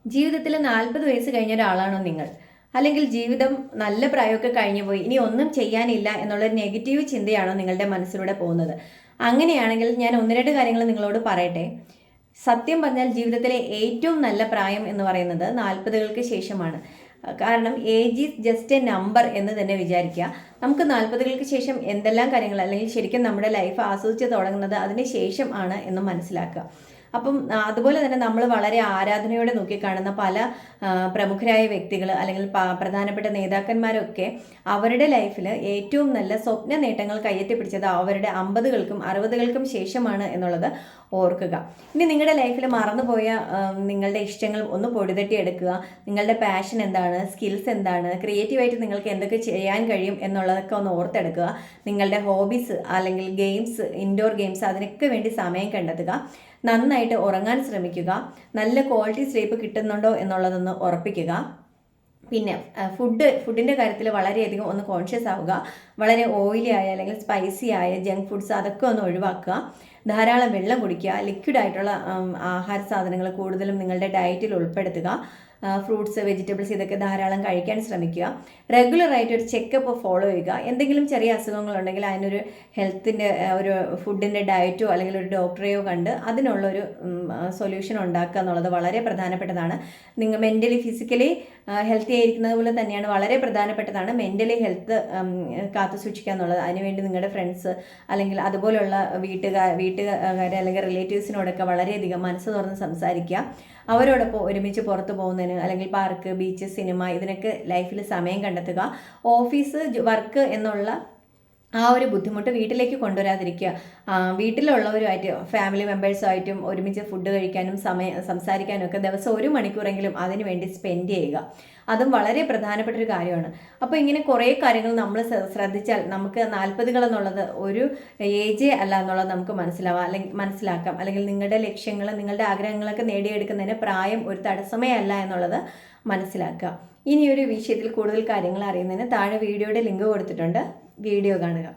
ജീവിതത്തിൽ 40 വയസ്സ് കഴിഞ്ഞ ഒരാളാണോ നിങ്ങൾ? അല്ലെങ്കിൽ ജീവിതം നല്ല പ്രായമൊക്കെ കഴിഞ്ഞു പോയി ഇനി ഒന്നും ചെയ്യാനില്ല എന്നുള്ള നെഗറ്റീവ് ചിന്തയാണോ നിങ്ങളുടെ മനസ്സിലൂടെ പോകുന്നത്? അങ്ങനെയാണെങ്കിൽ ഞാൻ ഒന്ന് രണ്ട് കാര്യങ്ങൾ നിങ്ങളോട് പറയട്ടെ. സത്യം പറഞ്ഞാൽ ജീവിതത്തിലെ ഏറ്റവും നല്ല പ്രായം എന്ന് പറയുന്നത് 40കൾക്ക് ശേഷമാണ്. കാരണം age is just A number എന്ന് തന്നെ വിചാരിക്കുക. നമുക്ക് 40കൾക്ക് ശേഷം എന്തെല്ലാം കാര്യങ്ങൾ അല്ലെങ്കിൽ ശരിക്കും നമ്മുടെ ലൈഫ് ആസ്വദിച്ച് തുടങ്ങുന്നത് അതിന് ശേഷം ആണ് എന്ന് മനസ്സിലാക്കുക. അപ്പം അതുപോലെ തന്നെ നമ്മൾ വളരെ ആരാധനയോടെ നോക്കിക്കാണുന്ന പല പ്രമുഖരായ വ്യക്തികൾ അല്ലെങ്കിൽ പ്രധാനപ്പെട്ട നേതാക്കന്മാരൊക്കെ അവരുടെ ലൈഫിൽ ഏറ്റവും നല്ല സ്വപ്ന നേട്ടങ്ങൾ കയ്യെത്തി പിടിച്ചത് അവരുടെ 50കൾക്കും 60കൾക്കും ശേഷമാണ് എന്നുള്ളത് ഓർക്കുക. ഇനി നിങ്ങളുടെ ലൈഫിൽ മറന്നുപോയ നിങ്ങളുടെ ഇഷ്ടങ്ങൾ ഒന്ന് പൊടിതട്ടി എടുക്കുക. നിങ്ങളുടെ പാഷൻ എന്താണ്, സ്കിൽസ് എന്താണ്, ക്രിയേറ്റീവായിട്ട് നിങ്ങൾക്ക് എന്തൊക്കെ ചെയ്യാൻ കഴിയും എന്നുള്ളതൊക്കെ ഒന്ന് ഓർത്തെടുക്കുക. നിങ്ങളുടെ ഹോബീസ് അല്ലെങ്കിൽ ഗെയിംസ്, ഇൻഡോർ ഗെയിംസ് അതിനൊക്കെ വേണ്ടി സമയം കണ്ടെത്തുക. നന്നായിട്ട് ഉറങ്ങാൻ ശ്രമിക്കുക. നല്ല ക്വാളിറ്റി സ്ലീപ്പ് കിട്ടുന്നുണ്ടോ എന്നുള്ളതൊന്ന് ഉറപ്പിക്കുക. പിന്നെ ഫുഡിൻ്റെ കാര്യത്തിൽ വളരെയധികം ഒന്ന് കോൺഷ്യസ് ആവുക. വളരെ ഓയിലി ആയ അല്ലെങ്കിൽ സ്പൈസി ആയ ജങ്ക് ഫുഡ്സ് അതൊക്കെ ഒന്ന് ഒഴിവാക്കുക. ധാരാളം വെള്ളം കുടിക്കുക. ലിക്വിഡ് ആയിട്ടുള്ള ആഹാര സാധനങ്ങൾ കൂടുതലും നിങ്ങളുടെ ഡയറ്റിൽ ഉൾപ്പെടുത്തുക. ഫ്രൂട്ട്സ്, വെജിറ്റബിൾസ് ഇതൊക്കെ ധാരാളം കഴിക്കാൻ ശ്രമിക്കുക. റെഗുലറായിട്ട് ഒരു ചെക്കപ്പ് ഫോളോ ചെയ്യുക. എന്തെങ്കിലും ചെറിയ അസുഖങ്ങളുണ്ടെങ്കിൽ അതിനൊരു ഹെൽത്തിൻ്റെ ഒരു ഫുഡിൻ്റെ ഡയറ്റോ അല്ലെങ്കിൽ ഒരു ഡോക്ടറെയോ കണ്ട് അതിനുള്ളൊരു സൊല്യൂഷൻ ഉണ്ടാക്കുക എന്നുള്ളത് വളരെ പ്രധാനപ്പെട്ടതാണ്. നിങ്ങൾ മെൻ്റലി ഫിസിക്കലി ഹെൽത്തി ആയിരിക്കുന്നത് പോലെ തന്നെയാണ് വളരെ പ്രധാനപ്പെട്ടതാണ് മെൻ്റലി ഹെൽത്ത് കാത്തു സൂക്ഷിക്കുക എന്നുള്ളത്. അതിനുവേണ്ടി നിങ്ങളുടെ ഫ്രണ്ട്സ് അല്ലെങ്കിൽ അതുപോലുള്ള വീട്ടുകാർ അല്ലെങ്കിൽ റിലേറ്റീവ്സിനോടൊക്കെ വളരെയധികം മനസ്സ് തുറന്ന് സംസാരിക്കുക. അവരോടൊപ്പം ഒരുമിച്ച് പുറത്ത് പോകുന്നതിന് അല്ലെങ്കിൽ പാർക്ക്, ബീച്ച്, സിനിമ ഇതിനൊക്കെ ലൈഫിൽ സമയം കണ്ടെത്തുക. ഓഫീസ് വർക്ക് എന്നുള്ള ആ ഒരു ബുദ്ധിമുട്ട് വീട്ടിലേക്ക് കൊണ്ടുവരാതിരിക്കുക. വീട്ടിലുള്ളവരുമായിട്ട് ഫാമിലി മെമ്പേഴ്സുമായിട്ടും ഒരുമിച്ച് ഫുഡ് കഴിക്കാനും സംസാരിക്കാനും ഒക്കെ ദിവസം 1 മണിക്കൂറെങ്കിലും അതിനു വേണ്ടി സ്പെൻഡ് ചെയ്യുക. അതും വളരെ പ്രധാനപ്പെട്ട ഒരു കാര്യമാണ്. അപ്പോൾ ഇങ്ങനെ കുറേ കാര്യങ്ങൾ നമ്മൾ ശ്രദ്ധിച്ചാൽ നമുക്ക് 40കൾ എന്നുള്ളത് ഒരു ഏജേ അല്ല എന്നുള്ളത് നമുക്ക് മനസ്സിലാക്കാം. അല്ലെങ്കിൽ നിങ്ങളുടെ ലക്ഷ്യങ്ങൾ, നിങ്ങളുടെ ആഗ്രഹങ്ങളൊക്കെ നേടിയെടുക്കുന്നതിന് പ്രായം ഒരു തടസ്സമേ അല്ല എന്നുള്ളത് മനസ്സിലാക്കുക. ഇനിയൊരു വിഷയത്തിൽ കൂടുതൽ കാര്യങ്ങൾ അറിയുന്നതിന് താഴെ വീഡിയോയുടെ ലിങ്ക് കൊടുത്തിട്ടുണ്ട്. വീഡിയോ കാണുക.